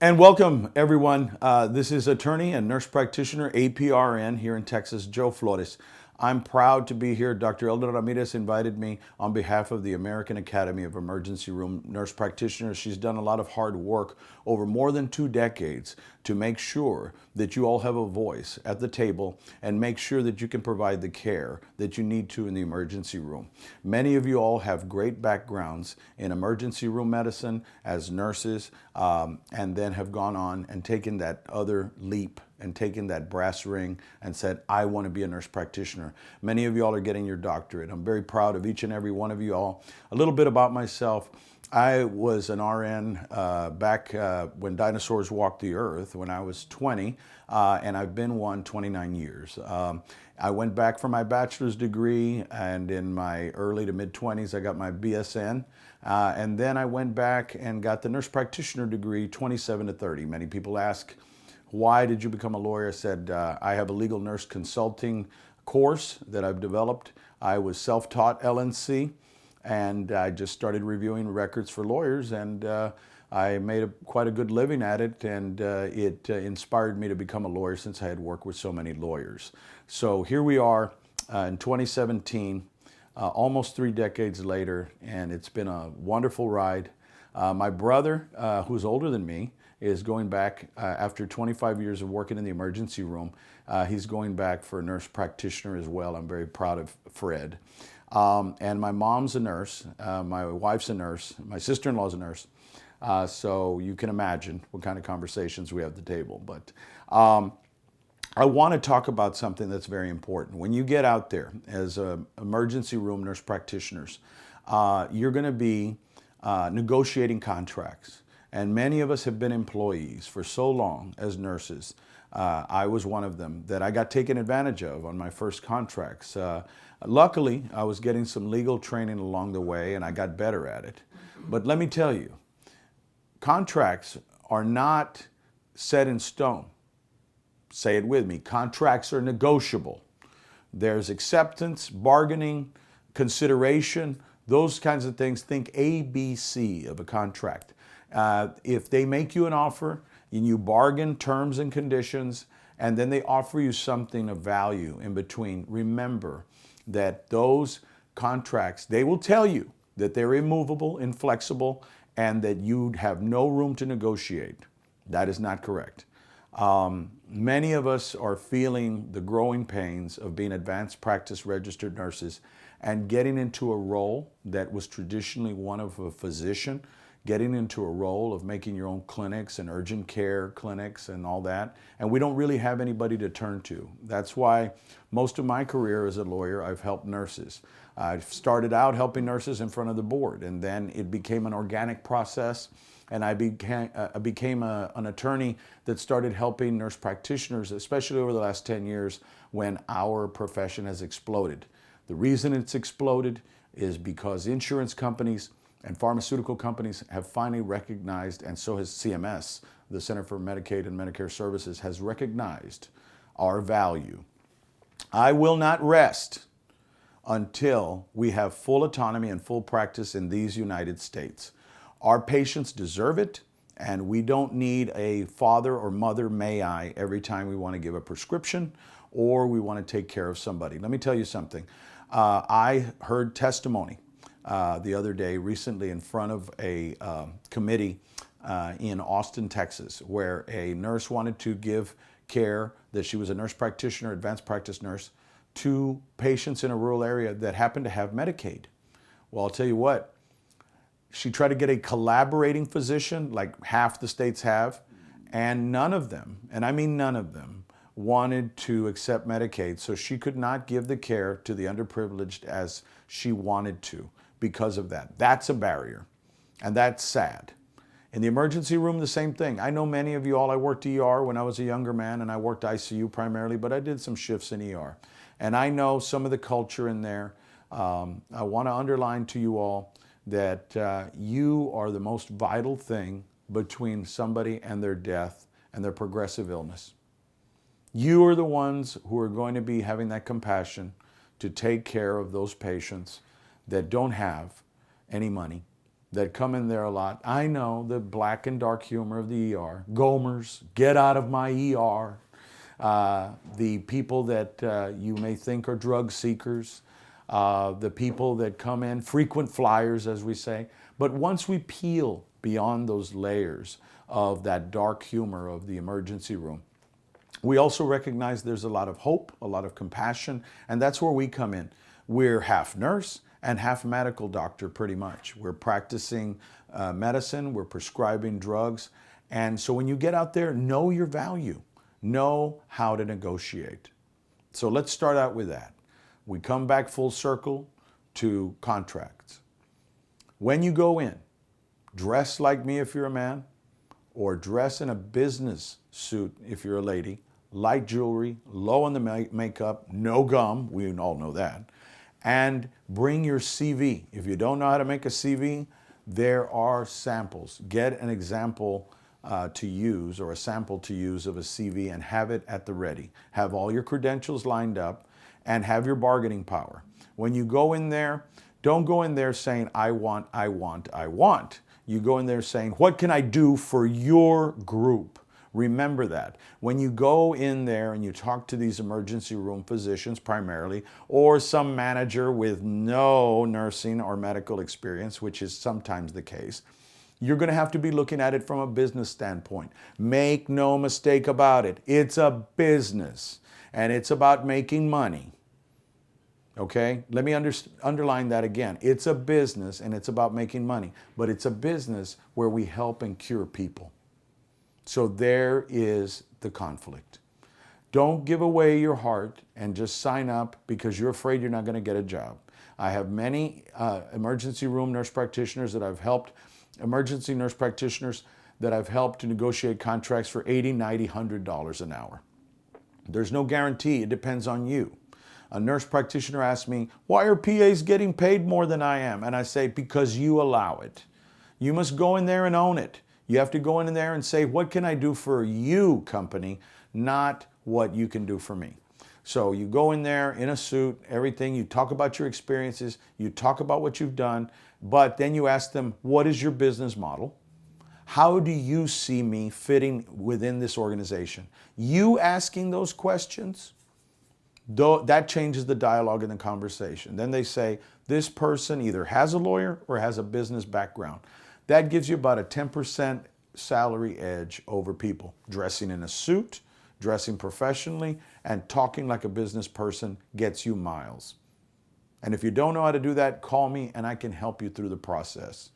And welcome, everyone. This is attorney and nurse practitioner, APRN, here in Texas, Joe Flores. I'm proud to be here. Dr. Elda Ramirez invited me on behalf of the American Academy of Emergency Room Nurse Practitioners. She's done a lot of hard work over more than 2 decades to make sure that you all have a voice at the table and make sure that you can provide the care that you need to in the emergency room. Many of you all have great backgrounds in emergency room medicine as nurses, and then have gone on and taken that other leap and taken that brass ring and said, I want to be a nurse practitioner. Many of you all are getting your doctorate. I'm very proud of each and every one of you all. A little bit about myself. I was an RN back when dinosaurs walked the earth when I was 20, and I've been one 29 years. I went back for my bachelor's degree, and in my early to mid-20s, I got my BSN. And then I went back and got the nurse practitioner degree 27 to 30. Many people ask, why did you become a lawyer? I said, I have a legal nurse consulting course that I've developed. I was self-taught LNC, and I just started reviewing records for lawyers, and I made quite a good living at it, and it inspired me to become a lawyer since I had worked with so many lawyers. So here we are in 2017, almost 3 decades later, and it's been a wonderful ride. My brother, who's older than me, is going back after 25 years of working in the emergency room. He's going back for a nurse practitioner as well. I'm very proud of Fred. And my mom's a nurse, my wife's a nurse, my sister-in-law's a nurse. So you can imagine what kind of conversations we have at the table. But I want to talk about something that's very important. When you get out there as emergency room nurse practitioners, you're going to be negotiating contracts. And many of us have been employees for so long as nurses. I was one of them that I got taken advantage of on my first contracts. Luckily, I was getting some legal training along the way, and I got better at it. But let me tell you, contracts are not set in stone. Say it with me. Contracts are negotiable. There's acceptance, bargaining, consideration, those kinds of things. Think ABC of a contract. If they make you an offer and you bargain terms and conditions, and then they offer you something of value in between, remember that those contracts, they will tell you that they're immovable, inflexible, and that you have no room to negotiate. That is not correct. Many of us are feeling the growing pains of being advanced practice registered nurses and getting into a role that was traditionally one of a physician, getting into a role of making your own clinics and urgent care clinics and all that. And we don't really have anybody to turn to. That's why most of my career as a lawyer, I've helped nurses. I started out helping nurses in front of the board, and then it became an organic process. And I became an attorney that started helping nurse practitioners, especially over the last 10 years when our profession has exploded. The reason it's exploded is because insurance companies and pharmaceutical companies have finally recognized, and so has CMS, the Center for Medicaid and Medicare Services, has recognized our value. I will not rest until we have full autonomy and full practice in these United States. Our patients deserve it, and we don't need a father or mother may I every time we want to give a prescription or we want to take care of somebody. Let me tell you something. I heard testimony the other day recently in front of a committee in Austin, Texas, where a nurse wanted to give care, that she was a nurse practitioner, advanced practice nurse, to patients in a rural area that happened to have Medicaid. Well, I'll tell you what, she tried to get a collaborating physician, like half the states have, and none of them, and I mean none of them, wanted to accept Medicaid, so she could not give the care to the underprivileged as she wanted to because of that. That's a barrier, and that's sad. In the emergency room, the same thing. I know many of you all, I worked ER when I was a younger man, and I worked ICU primarily, but I did some shifts in ER. And I know some of the culture in there. I want to underline to you all that you are the most vital thing between somebody and their death and their progressive illness. You are the ones who are going to be having that compassion to take care of those patients that don't have any money, that come in there a lot. I know the black and dark humor of the ER. Gomers, get out of my ER. The people that you may think are drug seekers, the people that come in, frequent flyers, as we say. But once we peel beyond those layers of that dark humor of the emergency room, we also recognize there's a lot of hope, a lot of compassion, and that's where we come in. We're half nurse and half medical doctor, pretty much. We're practicing medicine, we're prescribing drugs, and so when you get out there, know your value, know how to negotiate. So let's start out with that. We come back full circle to contracts. When you go in, dress like me if you're a man, or dress in a business suit if you're a lady, light jewelry, low on the makeup, no gum, we all know that, and bring your CV. If you don't know how to make a CV, there are samples. Get an example to use or a sample to use of a CV and have it at the ready. Have all your credentials lined up and have your bargaining power. When you go in there, don't go in there saying, I want, I want, I want. You go in there saying, what can I do for your group? Remember that. When you go in there and you talk to these emergency room physicians primarily, or some manager with no nursing or medical experience, which is sometimes the case, you're going to have to be looking at it from a business standpoint. Make no mistake about it. It's a business and it's about making money. Okay, let me underline that again. It's a business and it's about making money, but it's a business where we help and cure people. So there is the conflict. Don't give away your heart and just sign up because you're afraid you're not going to get a job. I have many emergency room nurse practitioners that I've helped, emergency nurse practitioners that I've helped to negotiate contracts for $80, $90, $100 an hour. There's no guarantee. It depends on you. A nurse practitioner asked me, why are PAs getting paid more than I am? And I say, because you allow it. You must go in there and own it. You have to go in there and say, what can I do for you, company, not what you can do for me. So you go in there in a suit, everything, you talk about your experiences, you talk about what you've done, but then you ask them, what is your business model? How do you see me fitting within this organization? You asking those questions, that changes the dialogue in the conversation. Then they say, this person either has a lawyer or has a business background. That gives you about a 10% salary edge over people. Dressing in a suit, dressing professionally, and talking like a business person gets you miles. And if you don't know how to do that, call me and I can help you through the process.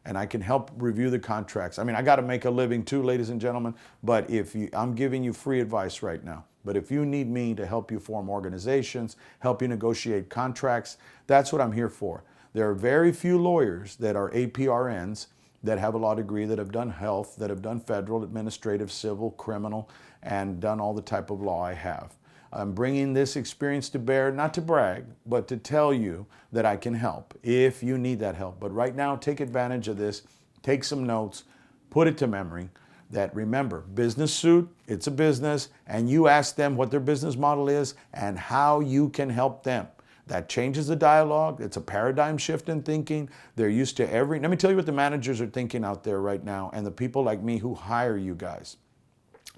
And I can help review the contracts. I mean, I got to make a living too, ladies and gentlemen, but I'm giving you free advice right now. But if you need me to help you form organizations, help you negotiate contracts, that's what I'm here for. There are very few lawyers that are APRNs that have a law degree, that have done health, that have done federal, administrative, civil, criminal, and done all the type of law I have. I'm bringing this experience to bear, not to brag, but to tell you that I can help if you need that help. But right now, take advantage of this, take some notes, put it to memory, that remember, business suit, it's a business, and you ask them what their business model is and how you can help them. That changes the dialogue. It's a paradigm shift in thinking. They're used to let me tell you what the managers are thinking out there right now and the people like me who hire you guys,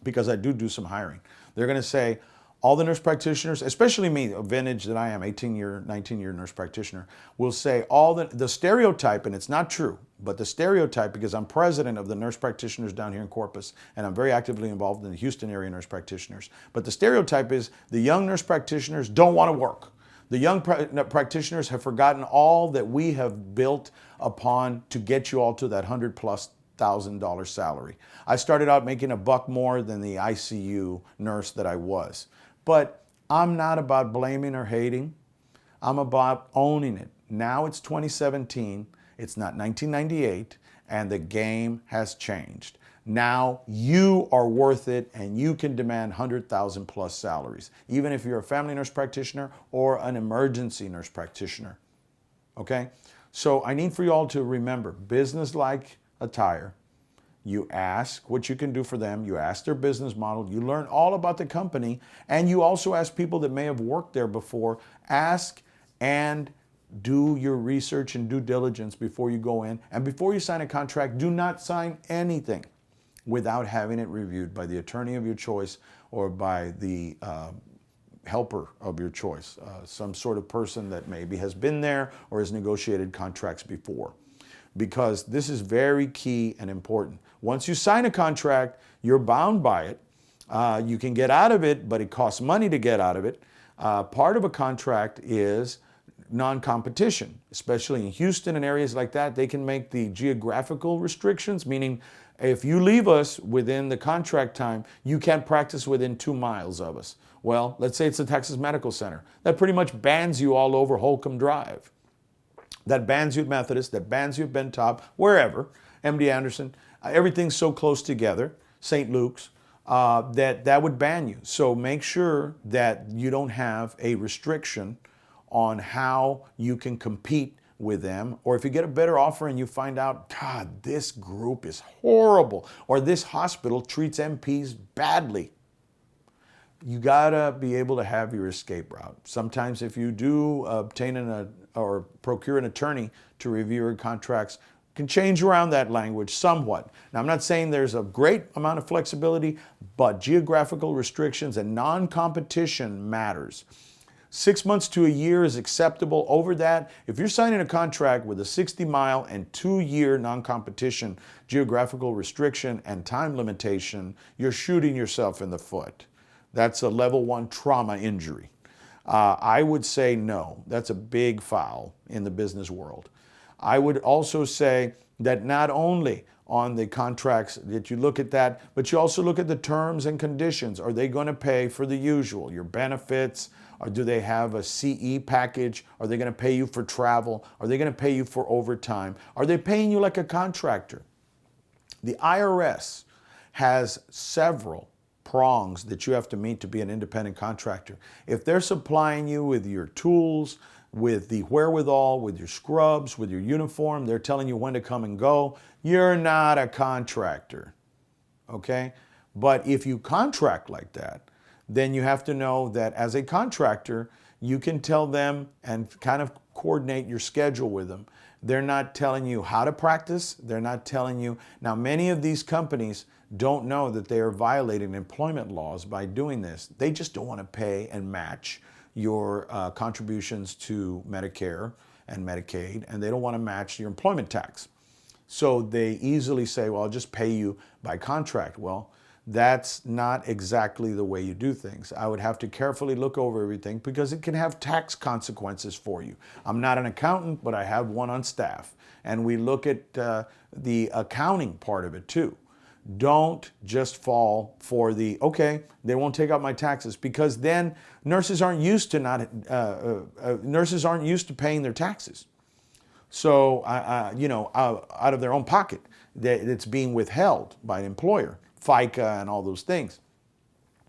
because I do some hiring. They're going to say, all the nurse practitioners, especially me, a vintage that I am, 18-year, 19-year nurse practitioner, will say all the stereotype, and it's not true, but the stereotype, because I'm president of the nurse practitioners down here in Corpus, and I'm very actively involved in the Houston area nurse practitioners. But the stereotype is the young nurse practitioners don't want to work. The young practitioners have forgotten all that we have built upon to get you all to that $100,000+ salary. I started out making $1 more than the ICU nurse that I was. But I'm not about blaming or hating. I'm about owning it. Now it's 2017. It's not 1998, and the game has changed. Now you are worth it, and you can demand $100,000+ salaries, even if you're a family nurse practitioner or an emergency nurse practitioner. Okay? So I need for you all to remember, business-like attire. You ask what you can do for them. You ask their business model. You learn all about the company. And you also ask people that may have worked there before. Ask and Do your research and due diligence before you go in. And before you sign a contract, do not sign anything without having it reviewed by the attorney of your choice or by the helper of your choice, some sort of person that maybe has been there or has negotiated contracts before. Because this is very key and important. Once you sign a contract, you're bound by it. You can get out of it, but it costs money to get out of it. Part of a contract is non-competition, especially in Houston and areas like that. They can make the geographical restrictions, meaning if you leave us within the contract time, you can't practice within 2 miles of us. Well, let's say it's the Texas Medical Center. That pretty much bans you all over Holcomb Drive. That bans you at Methodist, that bans you at Bentop, wherever, MD Anderson, everything's so close together, St. Luke's, that would ban you. So make sure that you don't have a restriction on how you can compete with them. Or if you get a better offer and you find out, God, this group is horrible, or this hospital treats MPs badly, you gotta be able to have your escape route. Sometimes if you do obtain or procure an attorney to review your contracts, can change around that language somewhat. Now, I'm not saying there's a great amount of flexibility, but geographical restrictions and non-competition matters. 6 months to a year is acceptable. Over that, if you're signing a contract with a 60-mile and 2-year non-competition geographical restriction and time limitation, you're shooting yourself in the foot. That's a level 1 trauma injury. I would say no. That's a big foul in the business world. I would also say that not only on the contracts that you look at that, but you also look at the terms and conditions. Are they going to pay for the usual, your benefits? Or do they have a CE package? Are they going to pay you for travel? Are they going to pay you for overtime? Are they paying you like a contractor? The IRS has several prongs that you have to meet to be an independent contractor. If they're supplying you with your tools, with the wherewithal, with your scrubs, with your uniform, they're telling you when to come and go, you're not a contractor, okay? But if you contract like that, then you have to know that as a contractor, you can tell them and kind of coordinate your schedule with them. They're not telling you how to practice. They're not telling you. Now, many of these companies don't know that they are violating employment laws by doing this. They just don't want to pay and match your contributions to Medicare and Medicaid, and they don't want to match your employment tax. So they easily say, well, I'll just pay you by contract. Well, that's not exactly the way you do things. I would have to carefully look over everything because it can have tax consequences for you. I'm not an accountant, but I have one on staff. And we look at the accounting part of it too. Don't just fall for the, okay, they won't take out my taxes, because then nurses aren't used to paying their taxes. So, out of their own pocket, it's being withheld by an employer, FICA and all those things.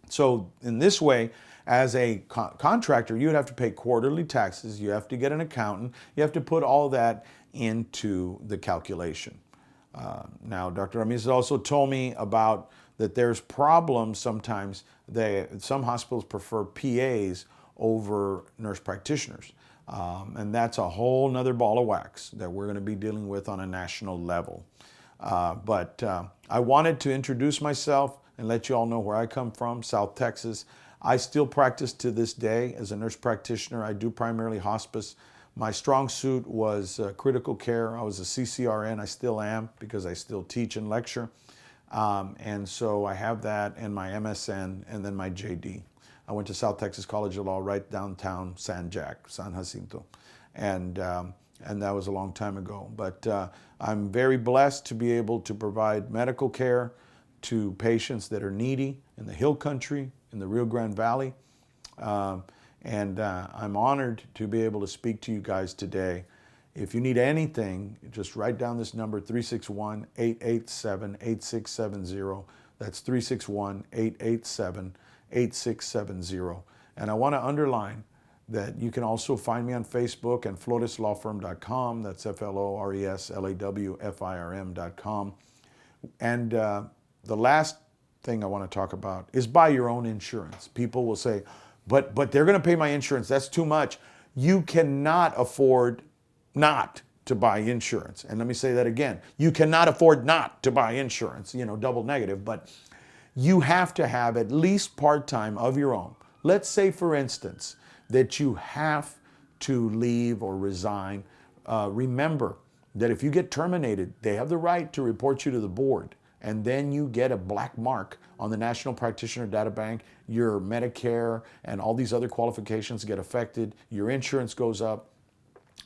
So in this way, as a contractor, you would have to pay quarterly taxes. You have to get an accountant. You have to put all that into the calculation. Now, Dr. Ramirez also told me about that there's problems sometimes. Some hospitals prefer PAs over nurse practitioners. And that's a whole nother ball of wax that we're going to be dealing with on a national level. But I wanted to introduce myself and let you all know where I come from, South Texas. I still practice to this day as a nurse practitioner. I do primarily hospice. My strong suit was critical care. I was a CCRN. I still am, because I still teach and lecture. And so I have that, and my MSN, and then my JD. I went to South Texas College of Law right downtown San Jacinto. And that was a long time ago. But I'm very blessed to be able to provide medical care to patients that are needy in the Hill Country, in the Rio Grande Valley. And I'm honored to be able to speak to you guys today. If you need anything, just write down this number, 361-887-8670. That's 361-887-8670. And I want to underline that you can also find me on Facebook and floreslawfirm.com. That's FLORESLAWFIRM.com. And the last thing I want to talk about is buy your own insurance. People will say, but they're going to pay my insurance. That's too much. You cannot afford not to buy insurance. And let me say that again. You cannot afford not to buy insurance, double negative, but you have to have at least part-time of your own. Let's say, for instance, that you have to leave or resign. Remember that if you get terminated, they have the right to report you to the board. And then you get a black mark on the National Practitioner Data Bank. Your Medicare and all these other qualifications get affected. Your insurance goes up.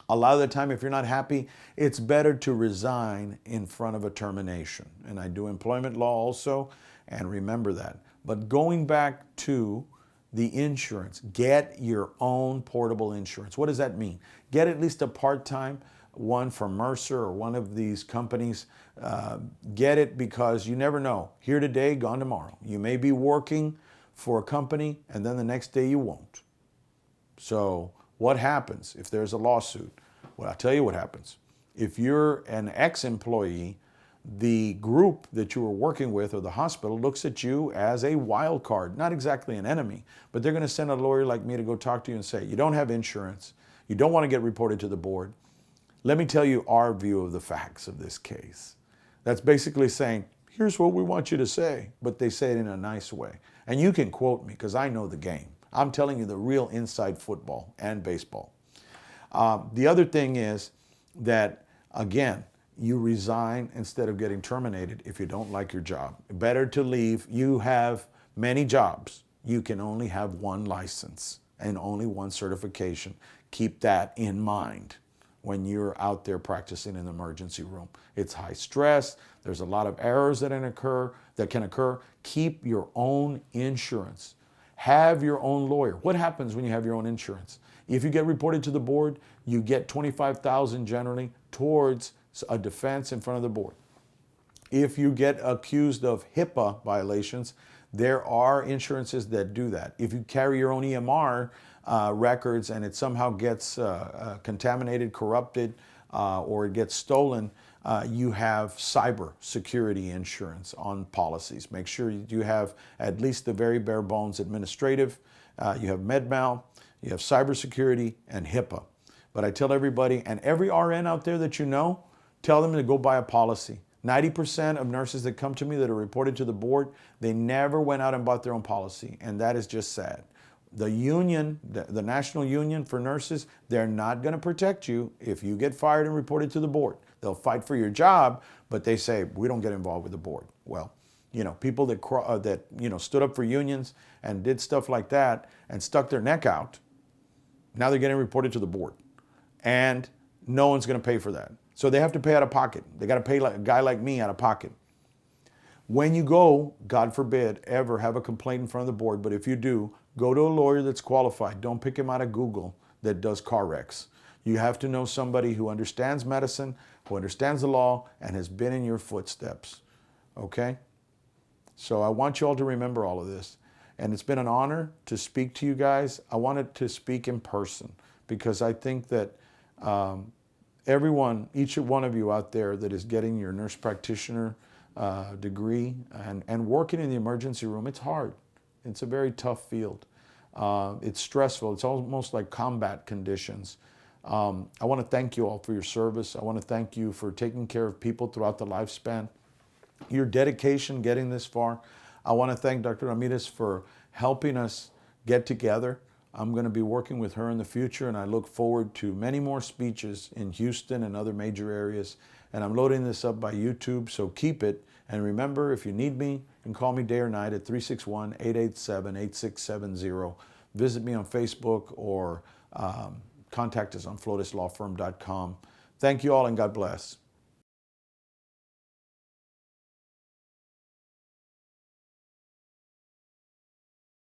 A lot of the time, if you're not happy, it's better to resign in front of a termination. And I do employment law also, and remember that. But going back to the insurance, get your own portable insurance. What does that mean? Get at least a part-time one from Mercer or one of these companies. Get it because you never know. Here today, gone tomorrow. You may be working for a company and then the next day you won't. So what happens if there's a lawsuit? Well, I'll tell you what happens. If you're an ex-employee, the group that you were working with or the hospital looks at you as a wild card, not exactly an enemy, but they're going to send a lawyer like me to go talk to you and say, you don't have insurance, you don't want to get reported to the board. Let me tell you our view of the facts of this case. That's basically saying, here's what we want you to say, but they say it in a nice way. And you can quote me because I know the game. I'm telling you the real inside football and baseball. The other thing is that, again, you resign instead of getting terminated if you don't like your job. Better to leave. You have many jobs. You can only have one license and only one certification. Keep that in mind when you're out there practicing in the emergency room. It's high stress. There's a lot of errors that can occur. Keep your own insurance. Have your own lawyer. What happens when you have your own insurance? If you get reported to the board, you get $25,000 generally towards a defense in front of the board. If you get accused of HIPAA violations, there are insurances that do that. If you carry your own EMR records and it somehow gets contaminated, corrupted, or it gets stolen, you have cyber security insurance on policies. Make sure you have at least the very bare bones administrative. You have MedMal, you have cybersecurity, and HIPAA. But I tell everybody, and every RN out there that you know, tell them to go buy a policy. 90% of nurses that come to me that are reported to the board, they never went out and bought their own policy, and that is just sad. The union, the National Union for Nurses, they're not going to protect you if you get fired and reported to the board. They'll fight for your job, but they say, we don't get involved with the board. Well, people that stood up for unions and did stuff like that and stuck their neck out, now they're getting reported to the board. And no one's going to pay for that. So they have to pay out of pocket. They got to pay a guy like me out of pocket. When you go, God forbid, ever have a complaint in front of the board, but if you do, go to a lawyer that's qualified. Don't pick him out of Google that does car wrecks. You have to know somebody who understands medicine, who understands the law, and has been in your footsteps. Okay? So I want you all to remember all of this. And it's been an honor to speak to you guys. I wanted to speak in person because I think that everyone, each one of you out there that is getting your nurse practitioner degree and working in the emergency room, it's hard. It's a very tough field. It's stressful. It's almost like combat conditions. I want to thank you all for your service. I want to thank you for taking care of people throughout the lifespan. Your dedication getting this far. I want to thank Dr. Ramirez for helping us get together. I'm going to be working with her in the future, and I look forward to many more speeches in Houston and other major areas. And I'm loading this up by YouTube, so keep it. And remember, if you need me, you can call me day or night at 361-887-8670. Visit me on Facebook or contact us on flotuslawfirm.com. Thank you all, and God bless.